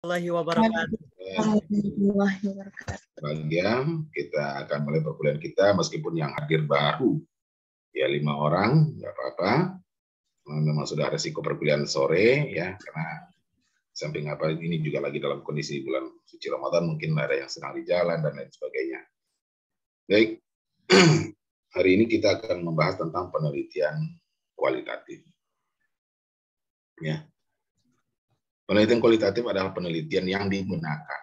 Warahmatullahi wabarakatuh. Warahmatullahi wabarakatuh. Bahagia, kita akan mulai perkuliahan kita meskipun yang hadir baru ya 5 orang, nggak apa-apa. Memang sudah resiko perkuliahan sore ya, karena samping apa ini juga lagi dalam kondisi bulan suci Ramadan, mungkin ada yang sedang di jalan dan lain sebagainya. Baik, hari ini kita akan membahas tentang penelitian kualitatif. Ya. Penelitian kualitatif adalah penelitian yang digunakan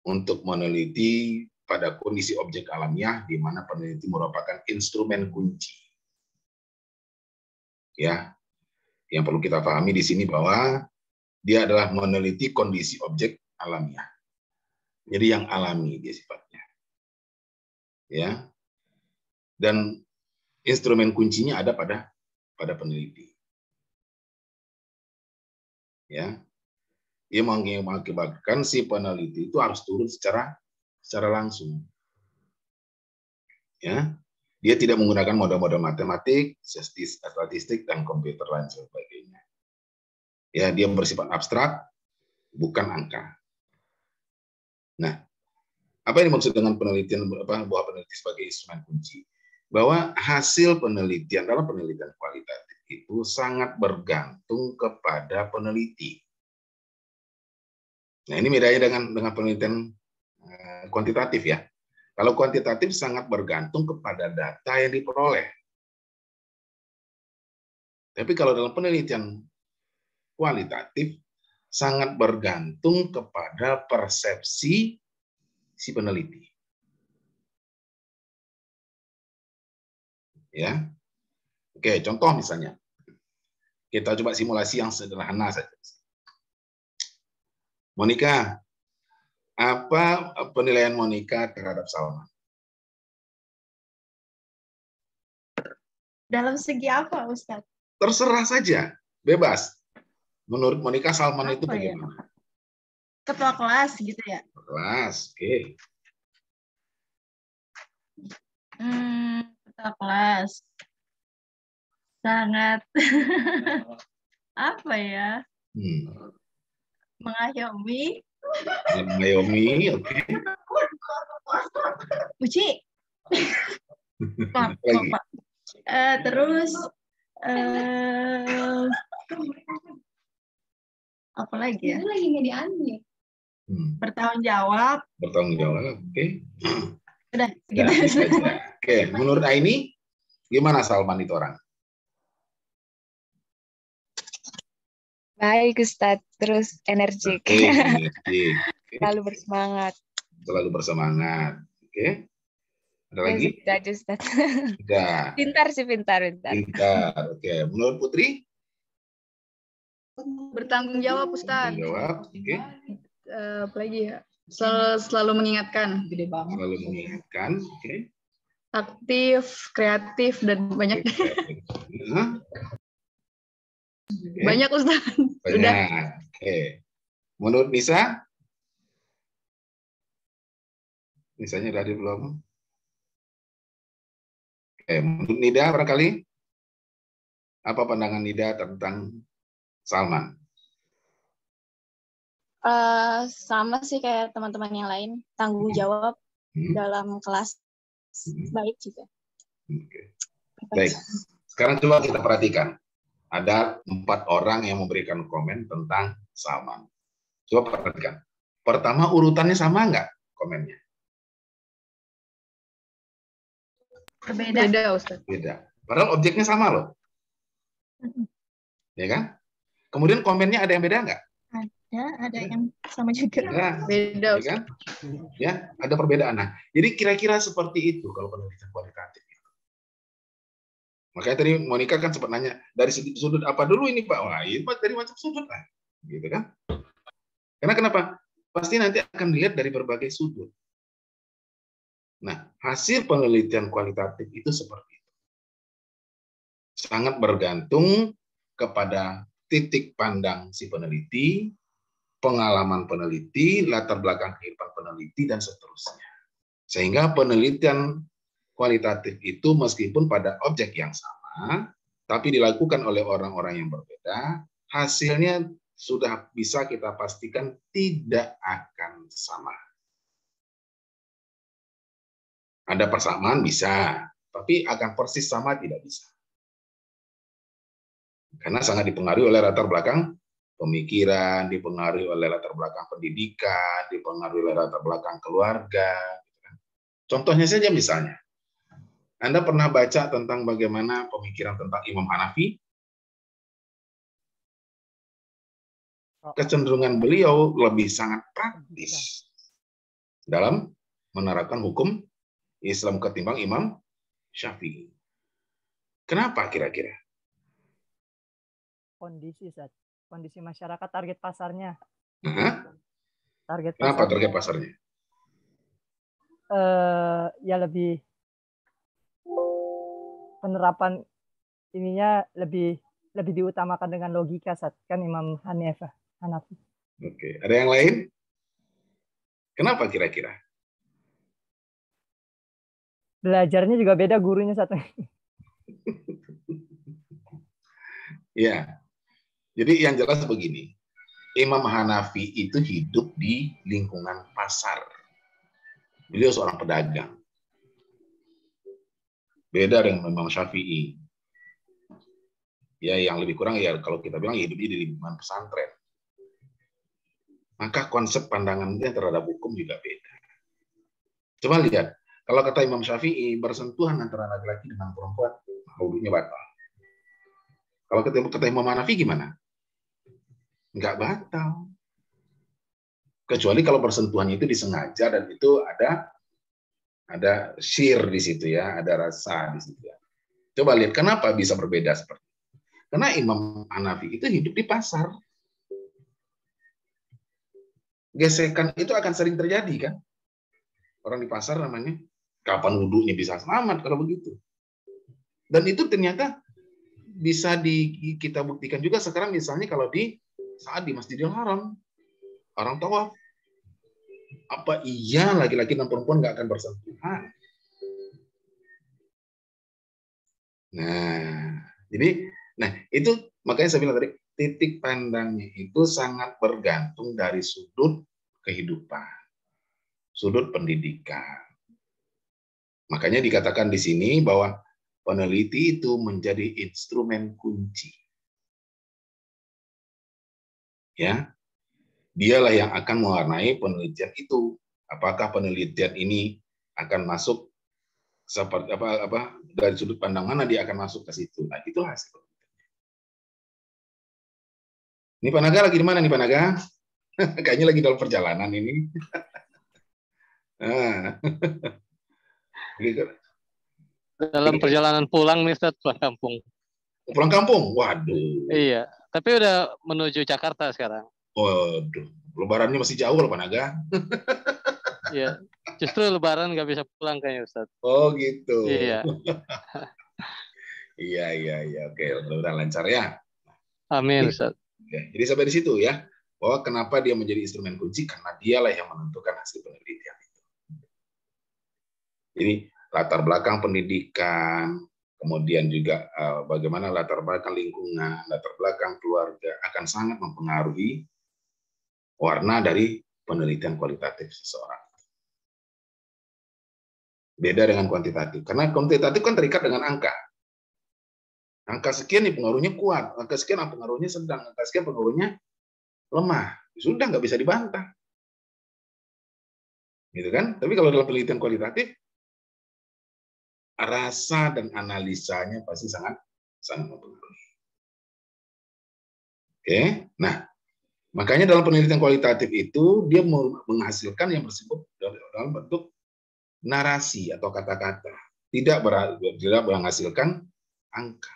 untuk meneliti pada kondisi objek alamiah di mana peneliti merupakan instrumen kunci. Ya, yang perlu kita pahami di sini bahwa dia adalah meneliti kondisi objek alamiah. Jadi yang alami dia sifatnya. Ya. Dan instrumen kuncinya ada pada peneliti. Ya. Dia mengakibatkan si peneliti itu harus turun secara langsung. Ya. Dia tidak menggunakan model-model matematik, statistik, dan komputer lain sebagainya. Ya, dia bersifat abstrak, bukan angka. Nah, apa yang dimaksud dengan penelitian bahwa peneliti sebagai instrumen kunci? Bahwa hasil penelitian dalam penelitian kualitatif itu sangat bergantung kepada peneliti. Nah, ini bedanya dengan penelitian kuantitatif ya. Kalau kuantitatif sangat bergantung kepada data yang diperoleh. Tapi kalau dalam penelitian kualitatif sangat bergantung kepada persepsi si peneliti. Ya. Oke, contoh misalnya. Kita coba simulasi yang sederhana saja. Monica, apa penilaian Monica terhadap Salman? Dalam segi apa, Ustadz? Terserah saja, bebas. Menurut Monica, Salman itu Apa ya? bagaimana? Ketua kelas gitu ya? Kelas, oke. Ketua kelas. Sangat apa ya? Mengayomi. Mengayomi, oke. Uci. Pak. Terus apa lagi ya? Ini lagi nggak diambil. Bertanggung jawab. Bertanggung jawab, oke. Udah, gitu saja. Oke, menurut Aini, gimana Salman itu orang? Baik, Ustadz. Terus energik. Energik. Selalu bersemangat. Selalu bersemangat. Oke. Ada lagi? Sudah, Ustadz. Sudah. Pintar sih, pintar. Pintar. Oke. Menurut Putri? Bertanggung jawab, Ustadz. Bertanggung jawab. Oke. Apalagi ya? Selalu mengingatkan. Selalu mengingatkan. Oke. Aktif, kreatif, dan banyak. Banyak, Ustadz. Banyak. Oke. Menurut Nisa? Nisanya udah hadir belum? Oke. Menurut Nida barangkali? Apa pandangan Nida tentang Salman? Sama sih kayak teman-teman yang lain. Tanggung jawab dalam kelas. Baik juga. Oke. Baik. Sekarang coba kita perhatikan. Ada 4 orang yang memberikan komen tentang Salman. Coba perhatikan. Pertama, urutannya sama nggak komennya? Beda, Ustaz. Beda. Padahal objeknya sama loh. Ya kan? Kemudian komennya ada yang beda nggak? Ada yang sama juga. Beda, ya kan? Ya, ada perbedaan. Nah, jadi kira-kira seperti itu kalau penelitian kualitatif. Makanya tadi Monica kan sempat nanya, dari sudut apa dulu ini Pak? Wah, ini Pak dari macam sudut lah. Gitu kan? Karena kenapa? Pasti nanti akan dilihat dari berbagai sudut. Nah, hasil penelitian kualitatif itu seperti itu. Sangat bergantung kepada titik pandang si peneliti, pengalaman peneliti, latar belakang kehidupan peneliti, dan seterusnya. Sehingga penelitian kualitatif itu meskipun pada objek yang sama, tapi dilakukan oleh orang-orang yang berbeda, hasilnya sudah bisa kita pastikan tidak akan sama. Ada persamaan bisa, tapi akan persis sama tidak bisa. Karena sangat dipengaruhi oleh latar belakang pemikiran, dipengaruhi oleh latar belakang pendidikan, dipengaruhi oleh latar belakang keluarga. Contohnya saja misalnya, Anda pernah baca tentang bagaimana pemikiran tentang Imam Hanafi? Kecenderungan beliau lebih sangat praktis dalam menerapkan hukum Islam ketimbang Imam Syafi'i. Kenapa kira-kira? Kondisi masyarakat, target pasarnya. Kenapa target pasarnya? Ya lebih penerapan ininya lebih diutamakan dengan logika, kan Imam Hanafi. Oke, ada yang lain? Kenapa kira-kira? Belajarnya juga beda, gurunya satu. Ya, jadi yang jelas begini, Imam Hanafi itu hidup di lingkungan pasar. Beliau seorang pedagang. Beda dengan Imam Syafi'i. Ya, yang lebih kurang ya kalau kita bilang hidupnya di lingkungan pesantren. Maka konsep pandangannya terhadap hukum juga beda. Coba lihat, kalau kata Imam Syafi'i, bersentuhan antara laki-laki dengan perempuan, wudunya batal. Kalau kata Imam Hanafi gimana? Enggak batal. Kecuali kalau bersentuhan itu disengaja dan itu ada syir di situ ya, ada rasa di situ ya. Coba lihat kenapa bisa berbeda seperti itu. Karena Imam Hanafi itu hidup di pasar. Gesekan itu akan sering terjadi kan? Orang di pasar namanya, kapan wudhunya bisa selamat kalau begitu. Dan itu ternyata bisa kita buktikan juga sekarang misalnya kalau saat di Masjidil Haram, orang tawaf, apa iya laki-laki dan perempuan nggak akan bersentuhan? Nah, itu makanya saya bilang tadi, titik pandangnya itu sangat bergantung dari sudut kehidupan, sudut pendidikan. Makanya dikatakan di sini bahwa peneliti itu menjadi instrumen kunci. Ya, dialah yang akan mewarnai penelitian itu. Apakah penelitian ini akan masuk seperti apa dari sudut pandang mana dia akan masuk ke situ. Nah, itu hasil. Ini Pak Naga lagi di mana nih Pak Naga? Kayaknya lagi dalam perjalanan ini. Dalam perjalanan pulang nih Ustaz, pulang kampung. Pulang kampung? Waduh. Iya, tapi udah menuju Jakarta sekarang. Waduh, lebarannya masih jauh loh Pak Naga. Iya, justru lebaran nggak bisa pulang kayaknya Ustaz. Oh gitu. Iya. Iya. Oke, mudah-mudahan lancar ya. Amin Ustaz. Jadi sampai di situ ya, bahwa kenapa dia menjadi instrumen kunci, karena dialah yang menentukan hasil penelitian itu. Jadi latar belakang pendidikan, kemudian juga bagaimana latar belakang lingkungan, latar belakang keluarga akan sangat mempengaruhi warna dari penelitian kualitatif seseorang. Beda dengan kuantitatif, karena kuantitatif kan terikat dengan angka. Angka sekian nih pengaruhnya kuat, angka sekian pengaruhnya sedang, angka sekian pengaruhnya lemah. Sudah nggak bisa dibantah. Gitu kan? Tapi kalau dalam penelitian kualitatif, rasa dan analisanya pasti sangat mempengaruhi. Oke, nah makanya dalam penelitian kualitatif itu dia menghasilkan yang bersifat dalam bentuk narasi atau kata-kata, tidak menghasilkan angka.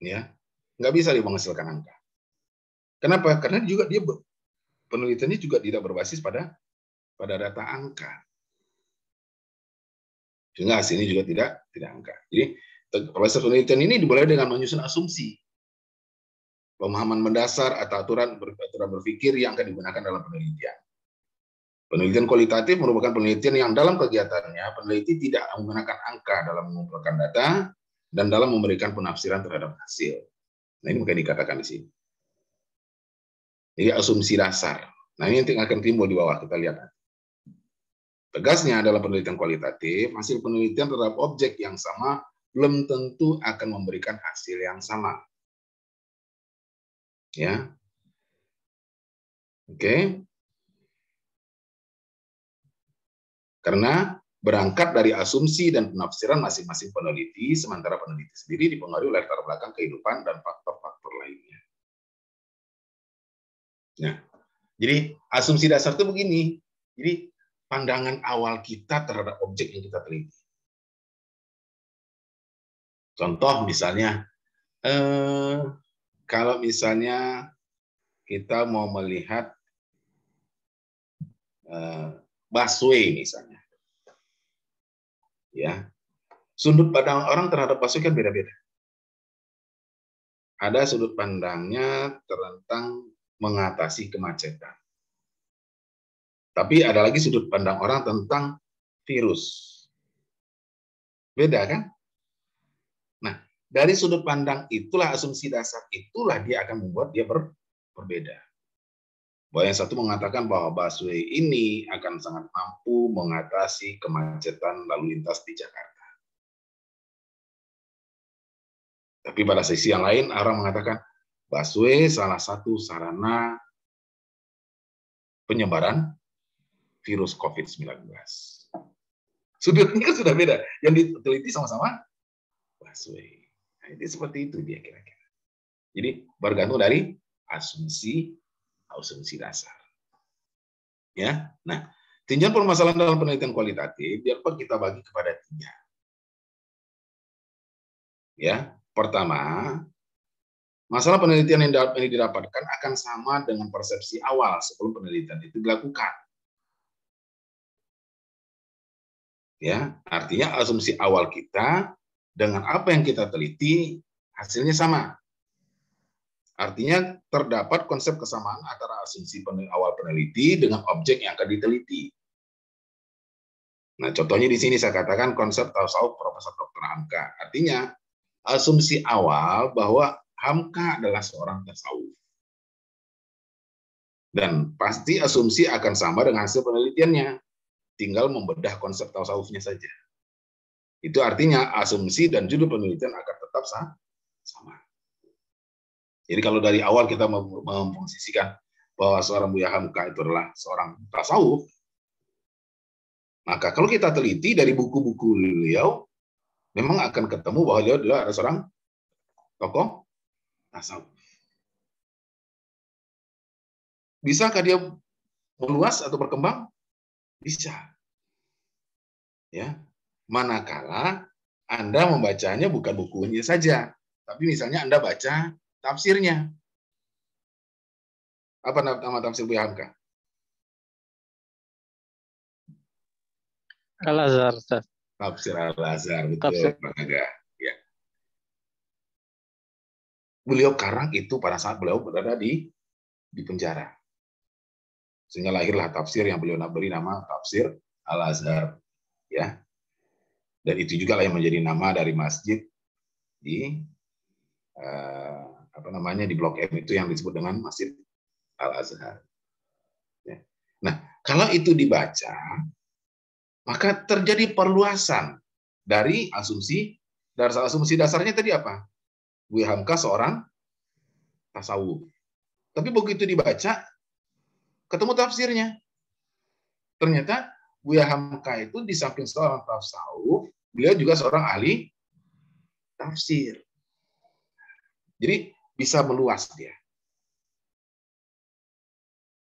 Ya, nggak bisa dia menghasilkan angka. Kenapa? Karena juga dia penelitiannya juga tidak berbasis pada data angka. Sehingga hasilnya juga tidak angka. Jadi proses penelitian ini dimulai dengan menyusun asumsi, pemahaman mendasar atau aturan berpikir yang akan digunakan dalam penelitian. Penelitian kualitatif merupakan penelitian yang dalam kegiatannya peneliti tidak menggunakan angka dalam mengumpulkan data dan dalam memberikan penafsiran terhadap hasil. Nah, ini mungkin dikatakan di sini. Jadi asumsi dasar. Nah, ini yang akan timbul di bawah, kita lihat. Tegasnya dalam penelitian kualitatif, hasil penelitian terhadap objek yang sama belum tentu akan memberikan hasil yang sama. Ya. Oke. Karena berangkat dari asumsi dan penafsiran masing-masing peneliti, sementara peneliti sendiri dipengaruhi oleh latar belakang kehidupan dan faktor-faktor lainnya. Nah, jadi asumsi dasar itu begini. Jadi pandangan awal kita terhadap objek yang kita teliti. Contoh misalnya, kalau misalnya kita mau melihat busway misalnya, ya, sudut pandang orang terhadap busway kan beda-beda. Ada sudut pandangnya tentang mengatasi kemacetan. Tapi ada lagi sudut pandang orang tentang virus. Beda kan? Nah, dari sudut pandang itulah, asumsi dasar itulah dia akan membuat dia berbeda. Bahwa yang satu mengatakan bahwa busway ini akan sangat mampu mengatasi kemacetan lalu lintas di Jakarta. Tapi pada sisi yang lain, orang mengatakan busway salah satu sarana penyebaran virus COVID-19. Sudutnya kan sudah beda. Yang diteliti sama-sama busway. Nah, itu seperti itu dia kira-kira. Jadi bergantung dari asumsi dasar. Ya. Nah, tinjauan permasalahan dalam penelitian kualitatif dapat kita bagi kepada 3. Ya, pertama, masalah penelitian yang ini didapatkan akan sama dengan persepsi awal sebelum penelitian itu dilakukan. Ya, artinya asumsi awal kita dengan apa yang kita teliti hasilnya sama. Artinya terdapat konsep kesamaan antara asumsi awal peneliti dengan objek yang akan diteliti. Nah, contohnya di sini saya katakan konsep tasawuf Profesor Dr. Hamka. Artinya asumsi awal bahwa Hamka adalah seorang tasawuf. Dan pasti asumsi akan sama dengan hasil penelitiannya. Tinggal membedah konsep tasawufnya saja. Itu artinya asumsi dan judul penelitian akan tetap sama. Jadi kalau dari awal kita memposisikan bahwa seorang Buya Hamka itu adalah seorang tasawuf, maka kalau kita teliti dari buku-buku beliau, memang akan ketemu bahwa beliau adalah seorang tokoh tasawuf. Bisakah dia meluas atau berkembang? Bisa. Ya. Manakala Anda membacanya bukan bukunya saja, tapi misalnya Anda baca tafsirnya. Apa nama tafsir Buya Hamka? Al-Azhar. Tafsir Al-Azhar, betul. Ya. Beliau karang itu pada saat beliau berada di penjara. Sehingga lahirlah tafsir yang beliau beri nama tafsir Al-Azhar. Ya. Dan itu juga lah yang menjadi nama dari masjid di di Blok M itu yang disebut dengan Masjid Al-Azhar. Ya. Nah, kalau itu dibaca, maka terjadi perluasan dari asumsi dasarnya tadi apa? Buya Hamka seorang tasawuf. Tapi begitu dibaca, ketemu tafsirnya. Ternyata Buya Hamka itu di samping seorang tasawuf, beliau juga seorang ahli tafsir. Jadi bisa meluas dia.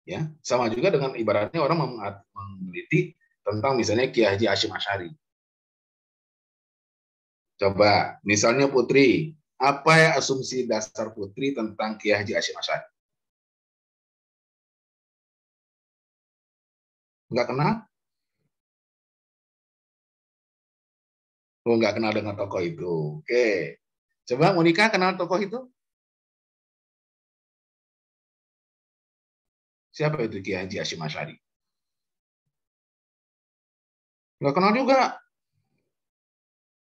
Ya, sama juga dengan ibaratnya orang meneliti tentang misalnya Kiai Haji Hashim Asy'ari. Coba, misalnya Putri, apa ya asumsi dasar Putri tentang Kiai Haji Hashim Asy'ari? Enggak kenal? Oh, enggak kenal dengan tokoh itu. Oke. Coba Monica kenal tokoh itu? Siapa itu Kiai Haji Hashim Asy'ari? Enggak kenal juga.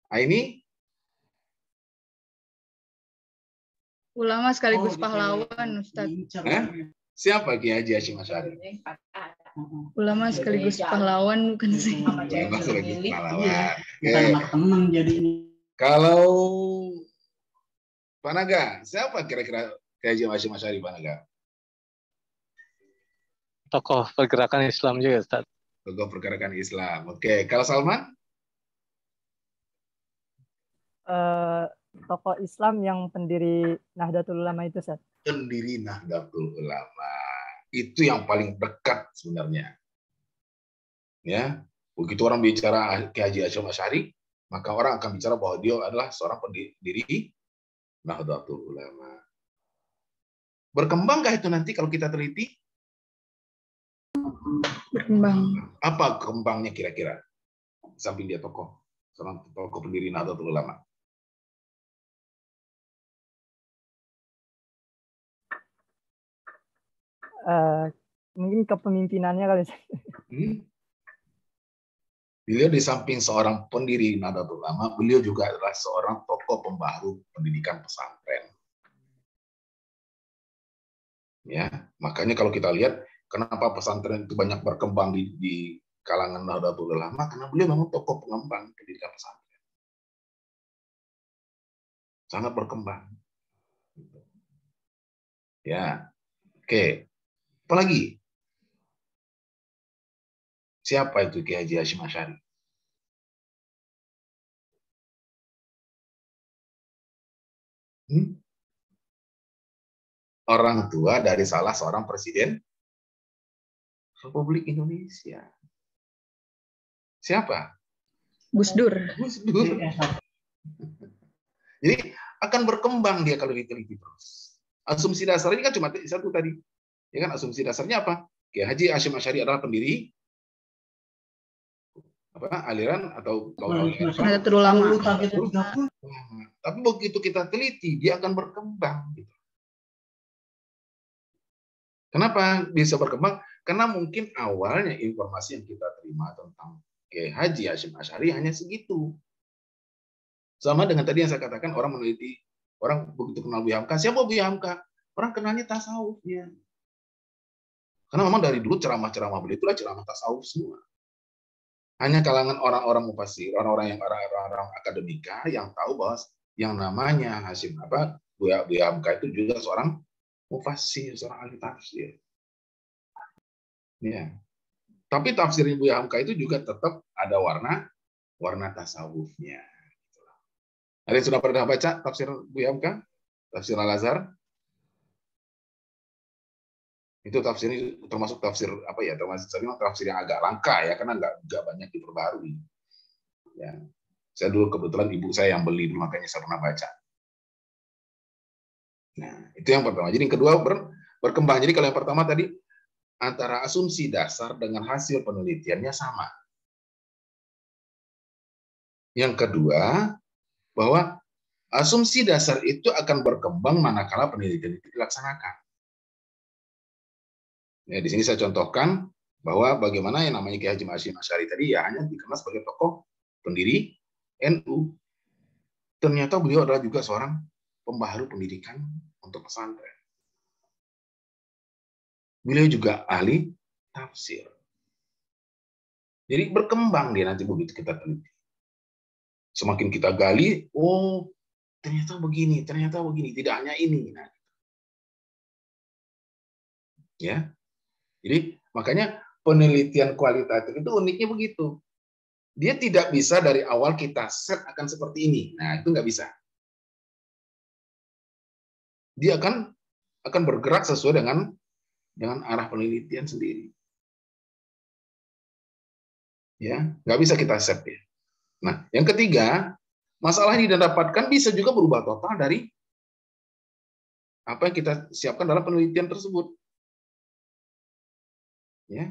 Nah, ini Ulama sekaligus pahlawan, Ustadz. Siapa Kiai Haji Hashim Asy'ari? Ulama sekaligus pahlawan bukan sih? Ulama sekaligus pahlawan. Bukan teman jadi ini. Kalau Pak Naga, siapa kira-kira Kiai Haji Hashim Asy'ari, Pak Naga? Tokoh pergerakan Islam juga, Ustaz. Tokoh pergerakan Islam. Oke, kalau Salman? Tokoh Islam yang pendiri Nahdlatul Ulama itu, Ustaz. Pendiri Nahdlatul Ulama. Itu yang paling dekat sebenarnya. Ya, begitu orang bicara Kiai Haji Hashim Asy'ari, maka orang akan bicara bahwa dia adalah seorang pendiri Nahdlatul Ulama. Berkembangkah itu nanti kalau kita teliti? Berkembang. Apa kembangnya kira-kira? Samping dia tokoh, seorang tokoh pendiri Nahdlatul Ulama. Mungkin kepemimpinannya kali. Beliau di samping seorang pendiri Nahdlatul Ulama, beliau juga adalah seorang tokoh pembaharu pendidikan pesantren. Ya, makanya kalau kita lihat kenapa pesantren itu banyak berkembang di kalangan Nahdlatul Ulama, karena beliau memang tokoh pengembang pendidikan pesantren. Sangat berkembang. Ya, oke. Apalagi? Siapa itu Kiai Haji Hashim Asy'ari? Orang tua dari salah seorang presiden Republik Indonesia. Siapa? Gus Dur. Gus Dur. Jadi akan berkembang dia kalau diteliti terus. Asumsi dasar ini kan cuma satu tadi. Ya kan, asumsi dasarnya apa? Kiai Haji Hashim Asy'ari adalah pendiri aliran atau Nahdlatul Ulama. Tapi begitu kita teliti, dia akan berkembang. Gitu. Kenapa bisa berkembang? Karena mungkin awalnya informasi yang kita terima tentang Kiai Haji Hashim Asy'ari hanya segitu. Sama dengan tadi yang saya katakan, orang meneliti, orang begitu kenal Buya Hamka. Siapa Buya Hamka? Orang kenalnya tasawufnya. Karena memang dari dulu ceramah-ceramah beliau itulah ceramah tasawuf semua. Hanya kalangan orang-orang mufasir, orang-orang akademika yang tahu bahwa yang namanya Buya Hamka itu juga seorang mufasir, seorang ahli tafsir. Ya. Tapi tafsirnya Buya Hamka itu juga tetap ada warna tasawufnya. Ada yang sudah pernah baca tafsir Buya Hamka? Tafsir Al-Azhar? Itu tafsirnya termasuk tafsir termasuk tafsir yang agak langka ya, karena nggak banyak diperbarui. Ya. Saya dulu kebetulan ibu saya yang beli, makanya saya pernah baca. Nah, itu yang pertama. Jadi yang kedua berkembang. Jadi kalau yang pertama tadi antara asumsi dasar dengan hasil penelitiannya sama. Yang kedua, bahwa asumsi dasar itu akan berkembang manakala penelitian itu dilaksanakan. Ya, di sini saya contohkan bahwa bagaimana yang namanya Kiai Haji Hashim Asy'ari tadi ya hanya dikenal sebagai tokoh pendiri NU. Ternyata beliau adalah juga seorang pembaharu pendidikan untuk pesantren. Beliau juga ahli tafsir. Jadi berkembang dia nanti begitu kita teliti. Semakin kita gali, oh ternyata begini, tidak hanya ini. Nah, ya. Jadi makanya penelitian kualitatif itu uniknya begitu. Dia tidak bisa dari awal kita set akan seperti ini. Nah, itu nggak bisa. Dia akan bergerak sesuai dengan arah penelitian sendiri. Ya, nggak bisa kita set ya. Nah, yang ketiga, masalah yang didapatkan bisa juga berubah total dari apa yang kita siapkan dalam penelitian tersebut. Ya.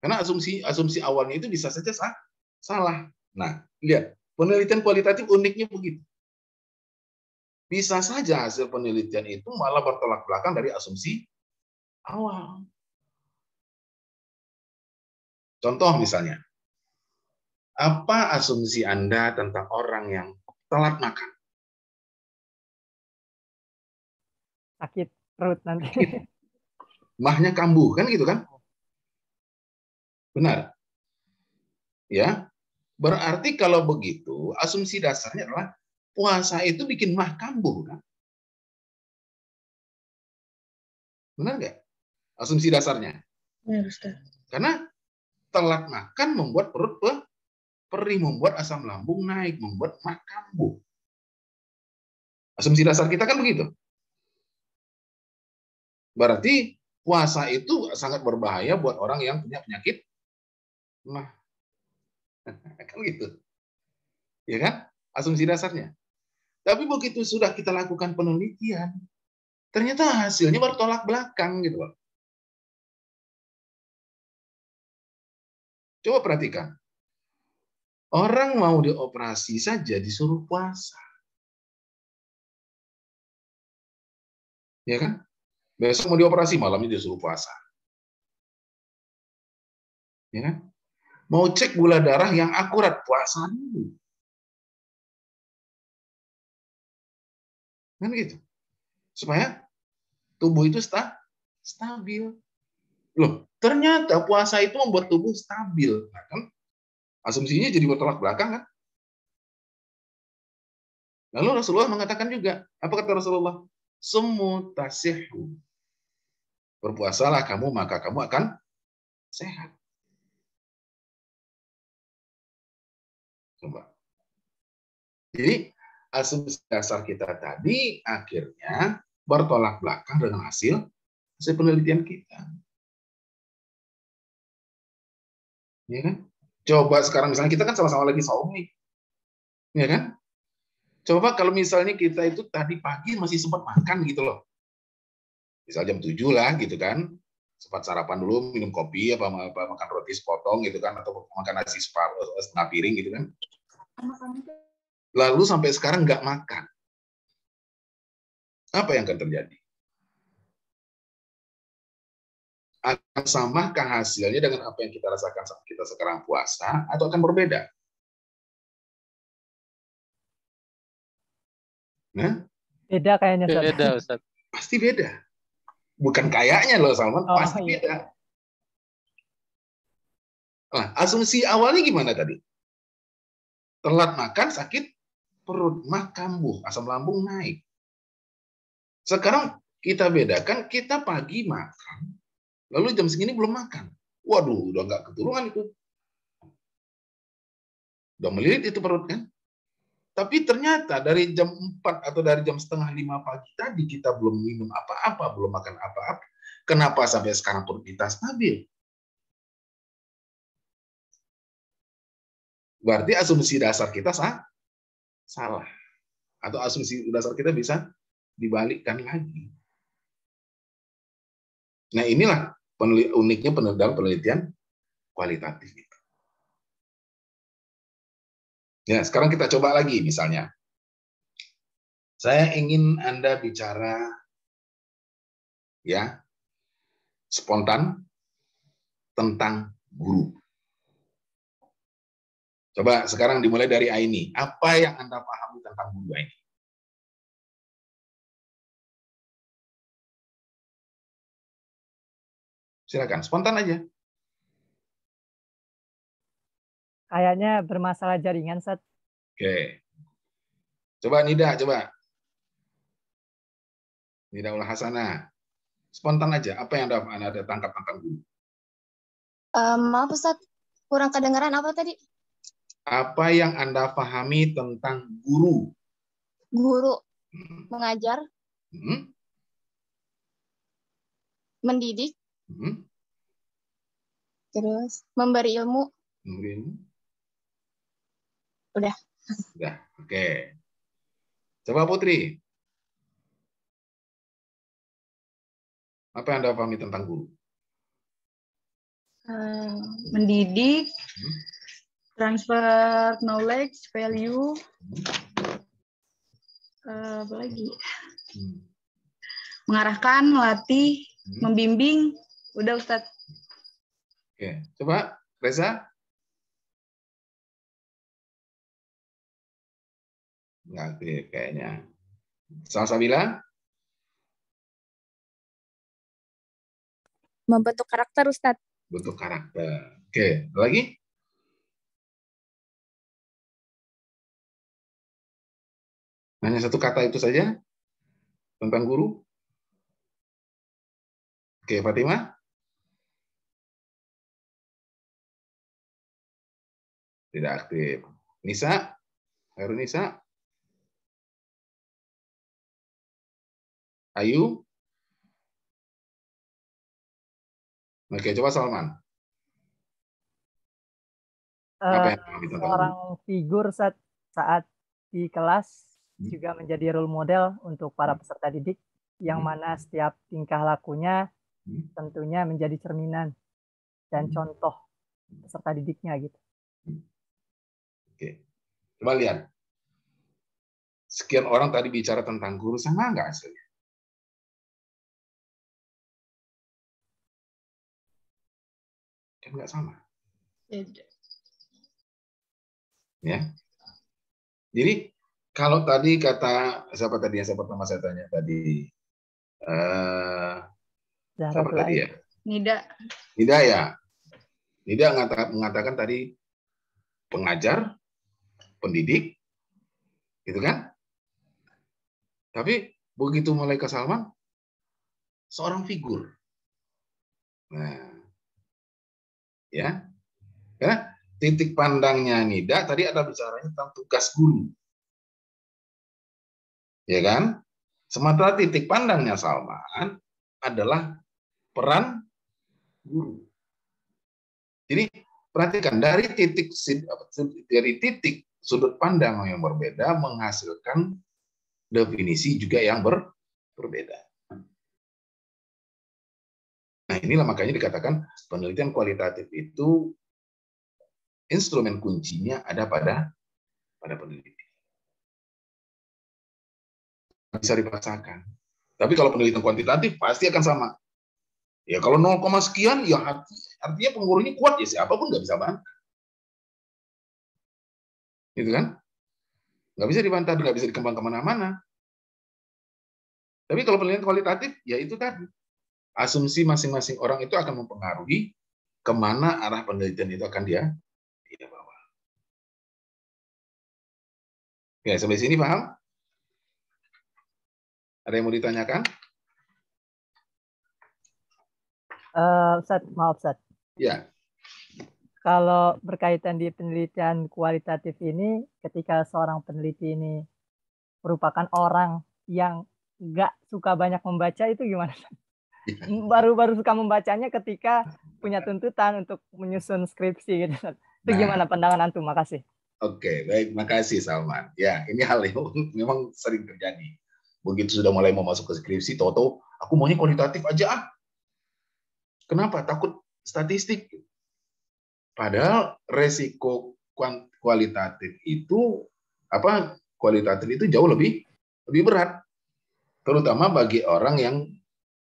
Karena asumsi awalnya itu bisa saja salah. Nah, lihat, penelitian kualitatif uniknya begitu. Bisa saja hasil penelitian itu malah bertolak belakang dari asumsi awal. Contoh misalnya, apa asumsi Anda tentang orang yang telat makan? sakit perut nanti. Sakit. Mahnya kambuh kan gitu kan? Benar. Ya. Berarti kalau begitu, asumsi dasarnya adalah puasa itu bikin mah kambuh kan? Benar nggak? Asumsi dasarnya. Ya, Ustaz. Karena telat makan membuat perut perih, membuat asam lambung naik, membuat mah kambuh. Asumsi dasar kita kan begitu. Berarti puasa itu sangat berbahaya buat orang yang punya penyakit mah. Kan gitu. Ya kan? Asumsi dasarnya. Tapi begitu sudah kita lakukan penelitian, ternyata hasilnya bertolak belakang gitu loh. Coba perhatikan. Orang mau dioperasi saja disuruh puasa. Ya kan? Besok mau dioperasi, malamnya disuruh puasa. Ya kan? Mau cek gula darah yang akurat, puasa dulu. Kan gitu. Supaya tubuh itu stabil. Loh, ternyata puasa itu membuat tubuh stabil. Nah, kan? Asumsinya jadi bertolak belakang kan? Lalu Rasulullah mengatakan juga, apa kata Rasulullah? Semu tasihhu. Berpuasalah kamu, maka kamu akan sehat. Coba. Jadi asumsi dasar kita tadi akhirnya bertolak belakang dengan hasil penelitian kita. Ya kan? Coba sekarang misalnya kita kan sama-sama lagi saum nih. Ya kan? Coba kalau misalnya kita itu tadi pagi masih sempat makan gitu loh. Misal jam 7 lah gitu kan. Sempat sarapan dulu, minum kopi, apa makan roti sepotong gitu kan, atau makan nasi setengah piring gitu kan. Lalu sampai sekarang nggak makan. Apa yang akan terjadi? Akan samakah hasilnya dengan apa yang kita rasakan saat kita sekarang puasa, atau akan berbeda? Nah, Beda kayaknya, Ustaz. Beda, Ustaz. Pasti beda. Bukan kayaknya loh, Salman. Oh, Pasti iya. beda. Nah, asumsi awalnya gimana tadi? Telat makan, sakit perut, mah kambuh, asam lambung naik. Sekarang kita bedakan, kita pagi makan, lalu jam segini belum makan. Waduh, udah nggak keturunan itu. Udah melilit itu perut kan. Tapi ternyata dari jam 4 atau dari jam setengah 5 pagi tadi kita belum minum apa-apa, belum makan apa-apa. Kenapa sampai sekarang perut kita stabil? Berarti asumsi dasar kita salah. Atau asumsi dasar kita bisa dibalikkan lagi. Nah inilah uniknya dalam penelitian kualitatif. Ya, sekarang kita coba lagi misalnya. Saya ingin Anda bicara ya spontan tentang guru. Coba sekarang dimulai dari Aini. Apa yang Anda pahami tentang guru Aini? Silakan, spontan aja. Kayaknya bermasalah jaringan, Ustaz. Oke. Coba Nida, coba. Nida Ul Hasanah. Spontan aja, apa yang Anda tangkap tentang guru? Maaf Ustaz, kurang kedengaran apa tadi? Apa yang Anda pahami tentang guru? Guru, mengajar, mendidik, terus memberi ilmu. Udah. Udah, oke. Coba Putri. Apa yang Anda pahami tentang guru? Mendidik, transfer knowledge, value, apa lagi? Mengarahkan, melatih, membimbing. Udah Ustadz. Oke, coba Reza. Nggak aktif kayaknya. Salsabila? Membentuk karakter, Ustadz. Bentuk karakter. Oke, lagi? Hanya satu kata itu saja tentang guru. Oke, Fatimah? Tidak aktif. Nisa? Harun Nisa? Ayu? Oke, coba Salman. Apa yang dipahami tentang Seorang guru? figur saat di kelas juga menjadi role model untuk para peserta didik, yang mana setiap tingkah lakunya tentunya menjadi cerminan dan contoh peserta didiknya gitu. Oke. Coba lihat. Sekian orang tadi bicara tentang guru, sama nggak hasilnya? Kan nggak sama. Ya. Jadi kalau tadi kata siapa tadi yang saya pertama saya tanya tadi, siapa tadi ya? Nida. Nida ya. Nida mengatakan tadi pengajar, pendidik, gitu kan? Tapi begitu mulai ke Salman, seorang figur. Nah, ya, karena titik pandangnya Nida tadi ada bicaranya tentang tugas guru, ya kan? Sementara titik pandangnya Salman adalah peran guru. Jadi perhatikan dari titik sudut pandang yang berbeda menghasilkan definisi juga yang berbeda. Nah, inilah makanya dikatakan penelitian kualitatif itu instrumen kuncinya ada pada peneliti. Bisa dipaksakan. Tapi kalau penelitian kuantitatif pasti akan sama. Ya kalau 0, sekian ya artinya pengurunya kuat ya siapapun nggak bisa bantah. Gitu kan? Nggak bisa dibantah, nggak bisa dikembang kemana-mana. Tapi kalau penelitian kualitatif ya itu tadi. Asumsi masing-masing orang itu akan mempengaruhi kemana arah penelitian itu akan dia bawa. Ya, sampai sini paham? Ada yang mau ditanyakan? Ustaz, maaf Ustaz. Ya. Kalau berkaitan di penelitian kualitatif ini, ketika seorang peneliti ini merupakan orang yang nggak suka banyak membaca, itu gimana? Baru-baru suka membacanya ketika punya tuntutan untuk menyusun skripsi gitu. Itu gimana pandangan antum? Makasih. Oke, baik, makasih Salman. Ya, ini hal yang memang sering terjadi. Begitu sudah mulai mau masuk ke skripsi, tahu-tahu aku maunya kualitatif aja. Kenapa? Takut statistik. Padahal resiko kualitatif itu jauh lebih berat. Terutama bagi orang yang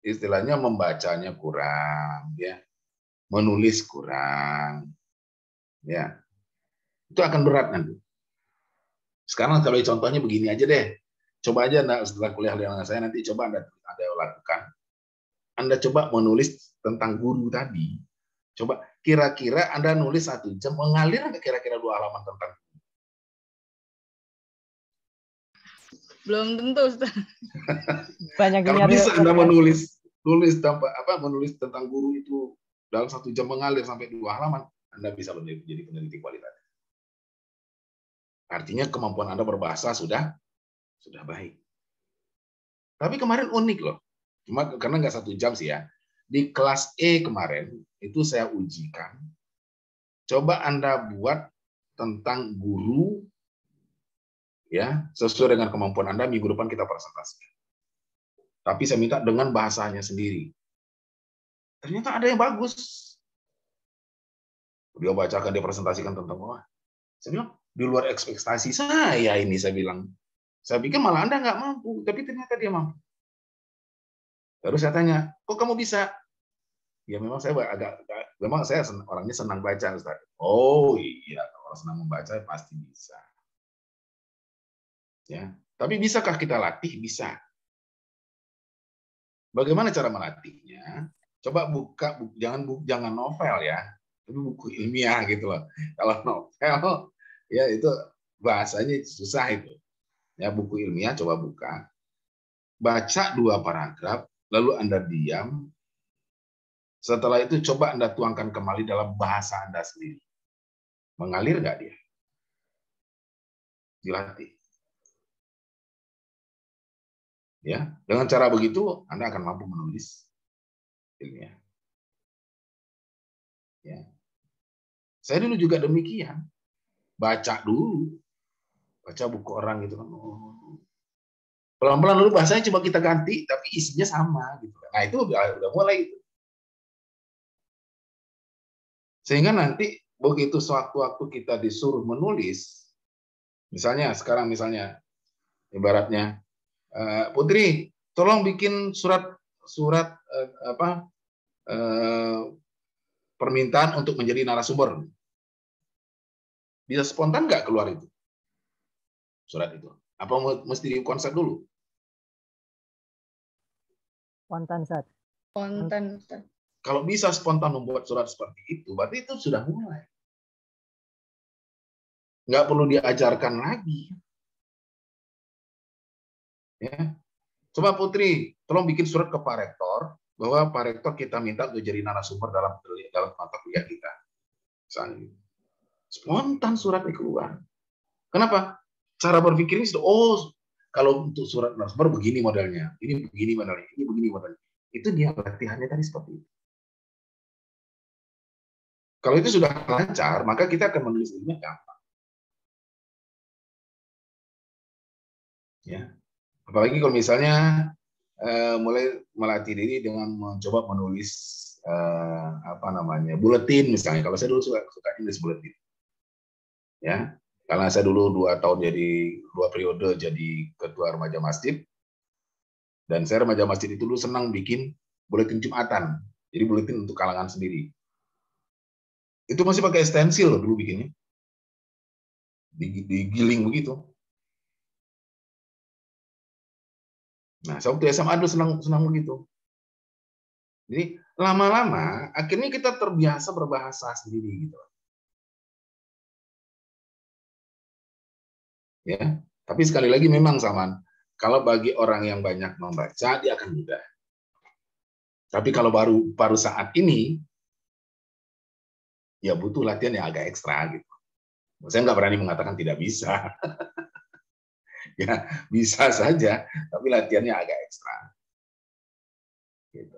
istilahnya membacanya kurang, ya, menulis kurang, ya, itu akan berat nanti. Sekarang kalau contohnya begini aja deh, coba aja setelah kuliah dengan saya nanti coba Anda lakukan. Anda coba menulis tentang guru tadi. Coba kira-kira Anda nulis 1 jam, mengalir nggak kira-kira 2 halaman tentang guru? Belum tentu, Ustaz. Banyak kalau bisa Anda menulis tentang guru itu dalam 1 jam mengalir sampai 2 halaman, Anda bisa menjadi peneliti kualitatif. Artinya kemampuan Anda berbahasa sudah baik. Tapi kemarin unik loh, cuma karena nggak 1 jam sih ya. Di kelas E kemarin itu saya ujikan. Coba Anda buat tentang guru, ya, sesuai dengan kemampuan Anda. Minggu depan kita presentasikan. Tapi saya minta dengan bahasanya sendiri. Ternyata ada yang bagus. Dia bacakan, dia presentasikan tentang apa? Saya bilang, di luar ekspektasi saya ini, saya bilang. Saya pikir malah Anda nggak mampu, tapi ternyata dia mampu. Lalu saya tanya, kok kamu bisa? Ya memang saya orangnya senang baca, Ustaz. Oh iya, kalau senang membaca pasti bisa. Ya, tapi bisakah kita latih? Bisa. Bagaimana cara melatihnya? Coba buka, jangan novel ya, tapi buku ilmiah gitu loh. Kalau novel ya itu bahasanya susah itu. Ya, buku ilmiah coba buka, baca 2 paragraf, lalu Anda diam. Setelah itu coba Anda tuangkan kembali dalam bahasa Anda sendiri. Mengalir nggak dia? Dilatih. Ya, dengan cara begitu Anda akan mampu menulis ilmiah. Ya. Saya dulu juga demikian. Baca dulu. Baca buku orang gitu kan. Pelan-pelan dulu bahasanya coba kita ganti, tapi isinya sama gitu. Nah, itu udah mulai itu. Sehingga nanti begitu sewaktu-waktu kita disuruh menulis, misalnya sekarang ibaratnya Putri, tolong bikin surat permintaan untuk menjadi narasumber. Bisa spontan nggak keluar itu surat itu? Apa mesti konsep dulu? Spontan, Ustaz. Spontan, Ustaz. Kalau bisa spontan membuat surat seperti itu, berarti itu sudah mulai. Nggak perlu diajarkan lagi. Ya. Coba Putri, tolong bikin surat ke Pak Rektor, bahwa Pak Rektor kita minta untuk jadi narasumber dalam mata kuliah kita. Misalnya. Spontan suratnya keluar. Kenapa? Cara berpikirnya sudah, kalau untuk surat narasumber begini modelnya, ini begini modelnya, ini begini modelnya. Itu dia latihannya tadi seperti itu. Kalau itu sudah lancar, maka kita akan menulis ilmiah gampang. Ya. Apalagi kalau misalnya mulai melatih diri dengan mencoba menulis buletin misalnya. Kalau saya dulu suka nulis buletin. Ya. Karena saya dulu 2 periode jadi ketua remaja masjid. Dan saya remaja masjid itu dulu senang bikin buletin Jumatan. Jadi buletin untuk kalangan sendiri. Itu masih pakai stensil loh dulu bikinnya. Digiling begitu. Nah, saya waktu SMA dulu senang begitu. Jadi lama-lama akhirnya kita terbiasa berbahasa sendiri gitu. Ya, tapi sekali lagi memang Saman, kalau bagi orang yang banyak membaca dia akan mudah. Tapi kalau baru saat ini ya butuh latihan yang agak ekstra gitu. Saya nggak berani mengatakan tidak bisa. Ya, bisa saja, tapi latihannya agak ekstra. Gitu.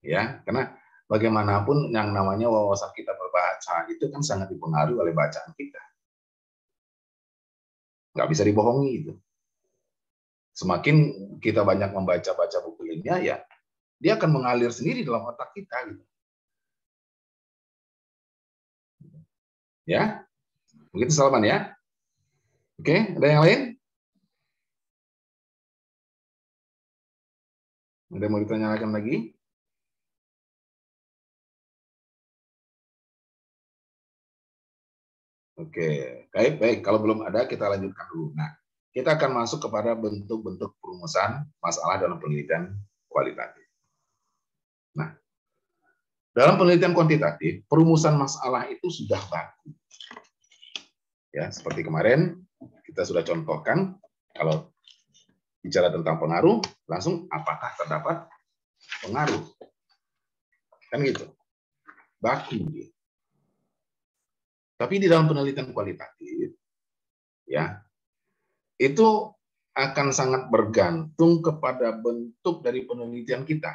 Ya, karena bagaimanapun yang namanya wawasan kita berbahasa itu kan sangat dipengaruhi oleh bacaan kita. Nggak bisa dibohongi itu. Semakin kita banyak membaca buku ilmiah, ya dia akan mengalir sendiri dalam otak kita gitu. Ya, begitu Salman ya. Oke, ada yang lain? Ada mau ditanyakan lagi? Oke, baik. Kalau belum ada, kita lanjutkan dulu. Nah, kita akan masuk kepada bentuk-bentuk perumusan masalah dalam penelitian kualitatif. Nah, dalam penelitian kuantitatif, perumusan masalah itu sudah baku. Ya, seperti kemarin kita sudah contohkan, kalau bicara tentang pengaruh, langsung apakah terdapat pengaruh? Kan gitu. Baku dia. Tapi di dalam penelitian kualitatif, ya, itu akan sangat bergantung kepada bentuk dari penelitian kita.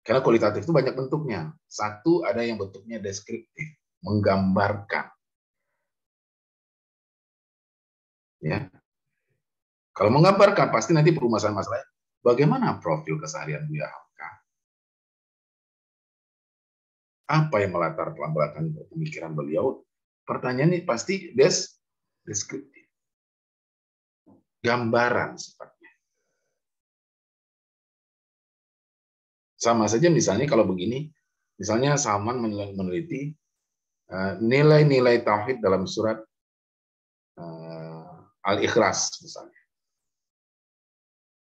Karena kualitatif itu banyak bentuknya. Satu, ada yang bentuknya deskriptif, menggambarkan. Ya. Kalau menggambarkan, pasti nanti perumusan masalah, bagaimana profil keseharian Buya Hamka? Apa yang melatar belakang pemikiran beliau? Pertanyaan ini pasti deskriptif. Gambaran sifatnya. Sama saja misalnya kalau begini, misalnya Salman meneliti nilai-nilai tauhid dalam surat Al-Ikhlas misalnya.